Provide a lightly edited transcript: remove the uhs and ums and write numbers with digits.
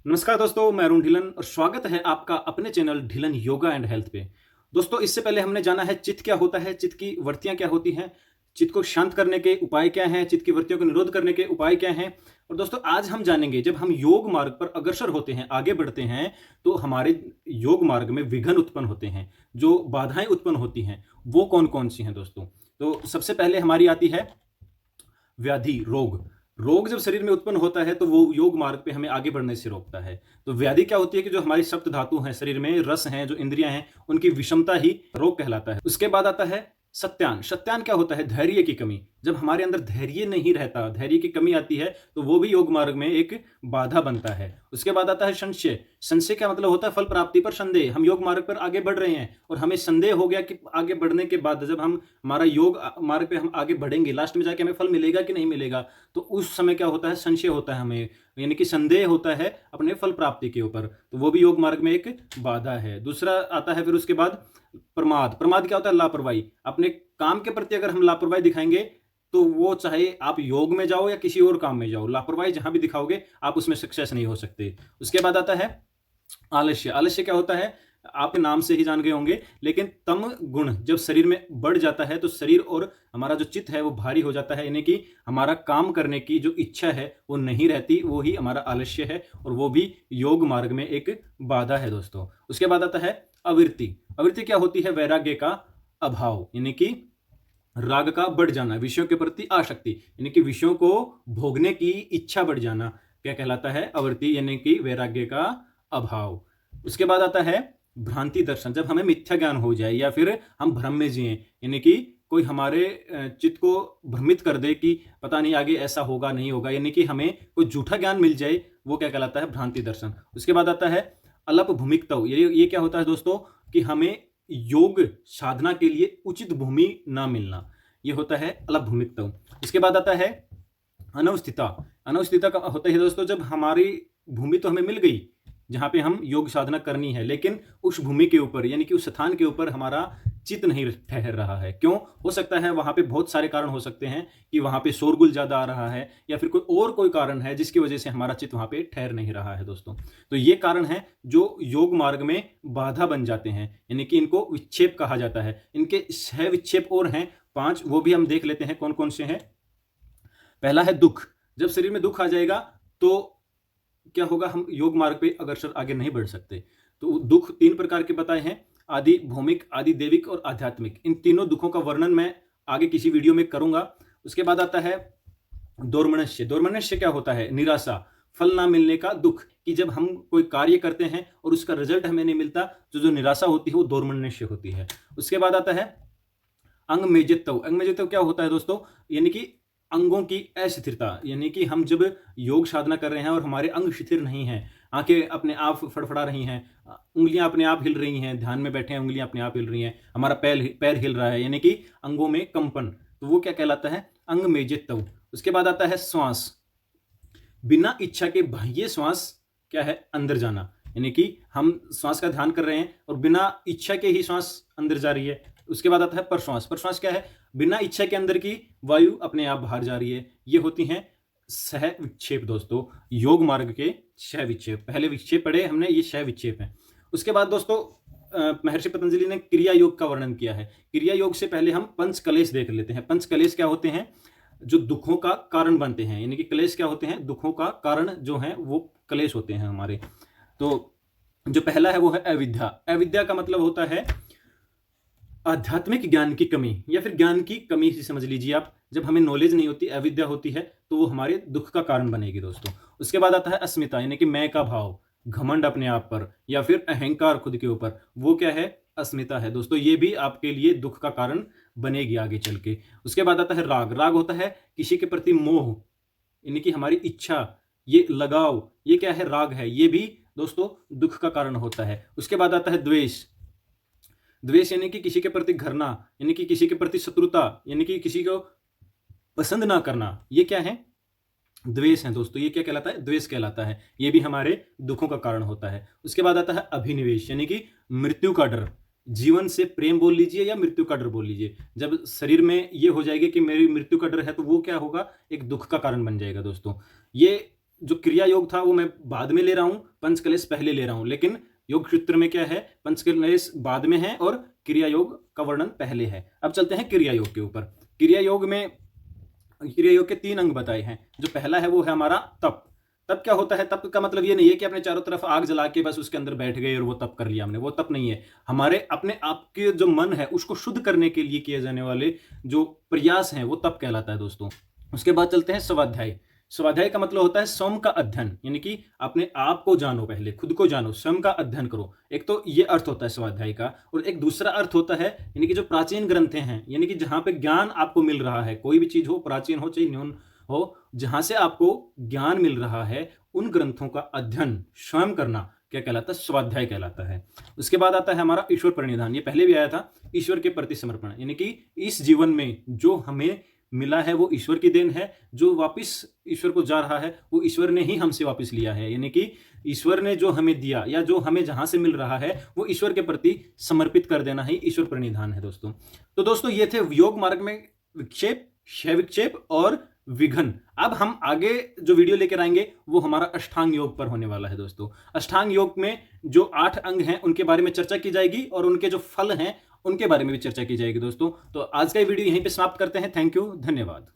नमस्कार दोस्तों, मैं अरुण ढिलन और स्वागत है आपका अपने channel Dhillon yoga and health पे। दोस्तों, इससे पहले हमने जाना है चित्त क्या होता है, चित्त की वृत्तियां क्या होती हैं, चित्त को शांत करने के उपाय क्या हैं, चित्त की वृत्तियों को निरोध करने के उपाय क्या हैं। और दोस्तों, आज हम जानेंगे जब हम योग मार्ग पर अग्रसर होते हैं, आगे बढ़ते हैं, तो हमारे योग मार्ग में विघ्न उत्पन्न होते हैं, जो बाधाएं उत्पन्न होती हैं, वो कौन कौन सी हैं दोस्तों। तो सबसे पहले हमारी आती है व्याधि, रोग। रोग जब शरीर में उत्पन्न होता है तो वो योग मार्ग पे हमें आगे बढ़ने से रोकता है। तो व्याधि क्या होती है कि जो हमारी सप्त धातु हैं शरीर में, रस हैं, जो इंद्रियां हैं, उनकी विषमता ही रोग कहलाता है। उसके बाद आता है सत्यान। सत्यान क्या होता है? धैर्य की कमी। जब हमारे अंदर धैर्य नहीं रहता, धैर्य की कमी आती है, तो वो भी योग मार्ग में एक बाधा बनता है। उसके बाद आता है संशय। संशय क्या मतलब होता है? फल प्राप्ति पर संदेह। हम योग मार्ग पर आगे बढ़ रहे हैं और हमें संदेह हो गया कि आगे बढ़ने के बाद जब हम हमारा योग मार्ग पे हम आगे बढ़ेंगे, लास्ट में जाके हमें फल मिलेगा कि नहीं मिलेगा, तो उस समय क्या होता है? संशय होता है हमें, यानी कि संदेह होता है अपने फल प्राप्ति के ऊपर। तो वो भी योग मार्ग में एक बाधा है। दूसरा आता है फिर उसके बाद प्रमाद। प्रमाद क्या होता है? लापरवाही। अपने काम के प्रति अगर हम लापरवाही दिखाएंगे, तो वो चाहे आप योग में जाओ या किसी और काम में जाओ, लापरवाही जहां भी दिखाओगे आप उसमें सक्सेस नहीं हो सकते। उसके बाद आता है आलस्य। आलस्य क्या होता है? आप नाम से ही जान गए होंगे, लेकिन तम गुण जब शरीर में बढ़ जाता है तो शरीर और हमारा जो चित्त है वो भारी हो जाता है, यानी कि हमारा काम करने की जो इच्छा है वो नहीं रहती, वो ही हमारा आलस्य है और वो भी योग मार्ग में एक बाधा है दोस्तों। उसके बाद आता है अवृत्ति। अवृत्ति क्या होती है? वैराग्य का अभाव, यानी कि राग का बढ़ जाना, विषयों के प्रति आसक्ति, यानी कि विषयों को भोगने की इच्छा बढ़ जाना, क्या कहलाता है? अवृत्ति, यानी कि वैराग्य का अभाव। उसके बाद आता है भ्रांति दर्शन। जब हमें मिथ्या ज्ञान हो जाए या फिर हम भ्रम में जिए, यानी कि कोई हमारे चित्त को भ्रमित कर दे कि पता नहीं आगे ऐसा होगा नहीं होगा, यानी कि हमें कोई झूठा ज्ञान मिल जाए, वो क्या कहलाता है? भ्रांति दर्शन। उसके बाद आता है अल्प भूमिकता। ये क्या होता है दोस्तों? कि हमें योग साधना के लिए उचित भूमि ना मिलना, ये होता है अल्प भूमिकता। इसके बाद आता है अनवस्थिता। अनवस्थिता का होता है दोस्तों, जब हमारी भूमि तो हमें मिल गई जहां पे हम योग साधना करनी है, लेकिन उस भूमि के ऊपर, यानी कि उस स्थान के ऊपर हमारा चित्त नहीं ठहर रहा है। क्यों? हो सकता है वहां पे बहुत सारे कारण हो सकते हैं कि वहां पे शोरगुल ज्यादा आ रहा है या फिर कोई कारण है जिसकी वजह से हमारा चित्त वहां पे ठहर नहीं रहा है दोस्तों। तो ये कारण है जो योग मार्ग में बाधा बन जाते हैं, यानी कि इनको विक्षेप कहा जाता है। इनके 6 विक्षेप और हैं, 5, वो भी हम देख लेते हैं कौन कौन से हैं। पहला है दुख। जब शरीर में दुख आ जाएगा तो क्या होगा? हम योग मार्ग पे अग्रसर आगे नहीं बढ़ सकते। तो दुख 3 प्रकार के बताए हैं, आदि भौमिक, आदि देविक और आध्यात्मिक। इन तीनों दुखों का वर्णन मैं आगे किसी वीडियो में करूंगा। उसके बाद आता है दोर्मनस्य। दोर्मनस्य क्या होता है? निराशा, फल ना मिलने का दुख, कि जब हम कोई कार्य करते हैं और उसका रिजल्ट हमें नहीं मिलता, तो जो निराशा होती है वो दोर्मनस्य होती है। उसके बाद आता है अंग मेजत्व। अंग मेजत्व क्या होता है दोस्तों? यानी कि अंगों की अस्थिरता, यानी कि हम जब योग साधना कर रहे हैं और हमारे अंग शिथिल नहीं हैं, आंखें अपने आप फड़फड़ा रही हैं, उंगलियां अपने आप हिल रही हैं, ध्यान में बैठे हैं उंगलियां अपने आप हिल रही हैं, हमारा पैर पैर हिल रहा है, यानी कि अंगों में कंपन, तो वो क्या कहलाता है? अंग मेजत्व। उसके बाद आता है श्वास। बिना इच्छा के बाह्य श्वास क्या है? अंदर जाना, यानी कि हम श्वास का ध्यान कर रहे हैं और बिना इच्छा के ही श्वास अंदर जा रही है। उसके बाद आता है प्रश्वास। प्रश्वास क्या है? बिना इच्छा के अंदर की वायु अपने आप बाहर जा रही है। ये होती हैं सह विक्षेप दोस्तों, योग मार्ग के 6 विक्षेप। पहले विक्षेप पढ़े हमने, ये 6 विक्षेप हैं। उसके बाद दोस्तों महर्षि पतंजलि ने क्रिया योग का वर्णन किया है। क्रिया योग से पहले हम पंच कलेश देख लेते हैं। पंच कलेश क्या होते हैं? जो दुखों का कारण बनते हैं, यानी कि क्लेश क्या होते हैं? दुखों का कारण जो है वो क्लेश होते हैं हमारे। तो जो पहला है वो है अविद्या। अविद्या का मतलब होता है आध्यात्मिक ज्ञान की कमी या फिर ज्ञान की कमी से समझ लीजिए आप। जब हमें नॉलेज नहीं होती, अविद्या होती है, तो वो हमारे दुख का कारण बनेगी दोस्तों। उसके बाद आता है अस्मिता, यानी कि मैं का भाव, घमंड अपने आप पर या फिर अहंकार खुद के ऊपर, वो क्या है? अस्मिता है दोस्तों। ये भी आपके लिए दुख का कारण बनेगी आगे चल के। उसके बाद आता है राग। राग होता है किसी के प्रति मोह, यानी कि हमारी इच्छा, ये लगाव, ये क्या है? राग है। ये भी दोस्तों दुख का कारण होता है। उसके बाद आता है द्वेष। द्वेष यानी कि किसी के प्रति घृणा, यानी कि किसी के प्रति शत्रुता, यानी कि किसी को पसंद ना करना, ये क्या है? द्वेष है दोस्तों। ये क्या कहलाता है? द्वेष कहलाता है। ये भी हमारे दुखों का कारण होता है। उसके बाद आता है अभिनिवेश, यानी कि मृत्यु का डर। जीवन से प्रेम बोल लीजिए या मृत्यु का डर बोल लीजिए। जब शरीर में ये हो जाएगा कि मेरी मृत्यु का डर है, तो वो क्या होगा? एक दुख का कारण बन जाएगा दोस्तों। ये जो क्रिया योग था वो मैं बाद में ले रहा हूं, पंचकलेश पहले ले रहा हूं, लेकिन योग सूत्र में क्या है, पंचकलेश बाद में है और क्रिया योग का वर्णन पहले है। अब चलते हैं क्रिया योग के ऊपर। क्रिया योग के 3 अंग बताए हैं। जो पहला है वो है हमारा तप। तप क्या होता है? तप का मतलब ये नहीं है कि अपने चारों तरफ आग जला के बस उसके अंदर बैठ गए और वो तप कर लिया हमने, वो तप नहीं है। हमारे अपने आप के जो मन है उसको शुद्ध करने के लिए किए जाने वाले जो प्रयास हैं वो तप कहलाता है दोस्तों। उसके बाद चलते हैं स्वाध्याय। स्वाध्याय का मतलब होता है स्वयं का अध्ययन, यानी कि अपने आप को जानो, पहले खुद को जानो, स्वयं का अध्ययन करो। एक तो ये अर्थ होता है स्वाध्याय का, और एक दूसरा अर्थ होता है यानी कि जो प्राचीन ग्रंथें हैं, यानी कि जहां पे ज्ञान आपको मिल रहा है, कोई भी चीज हो, प्राचीन हो चाहे न्यून हो, जहां से आपको ज्ञान मिल रहा है उन ग्रंथों का अध्ययन स्वयं करना क्या कहलाता है? स्वाध्याय कहलाता है। उसके बाद आता है हमारा ईश्वर प्रणिधान। ये पहले भी आया था, ईश्वर के प्रति समर्पण, यानी कि इस जीवन में जो हमें मिला है वो ईश्वर की देन है, जो वापस ईश्वर को जा रहा है वो ईश्वर ने ही हमसे वापस लिया है, यानी कि ईश्वर ने जो हमें दिया या जो हमें जहां से मिल रहा है वो ईश्वर के प्रति समर्पित कर देना ही ईश्वर प्रणिधान है दोस्तों। तो दोस्तों ये थे योग मार्ग में विक्षेप, क्षय विक्षेप और विघन। अब हम आगे जो वीडियो लेकर आएंगे वो हमारा अष्टांग योग पर होने वाला है दोस्तों। अष्टांग योग में जो 8 अंग हैं उनके बारे में चर्चा की जाएगी और उनके जो फल हैं उनके बारे में भी चर्चा की जाएगी दोस्तों। तो आज का वीडियो यहीं पे समाप्त करते हैं। थैंक यू, धन्यवाद।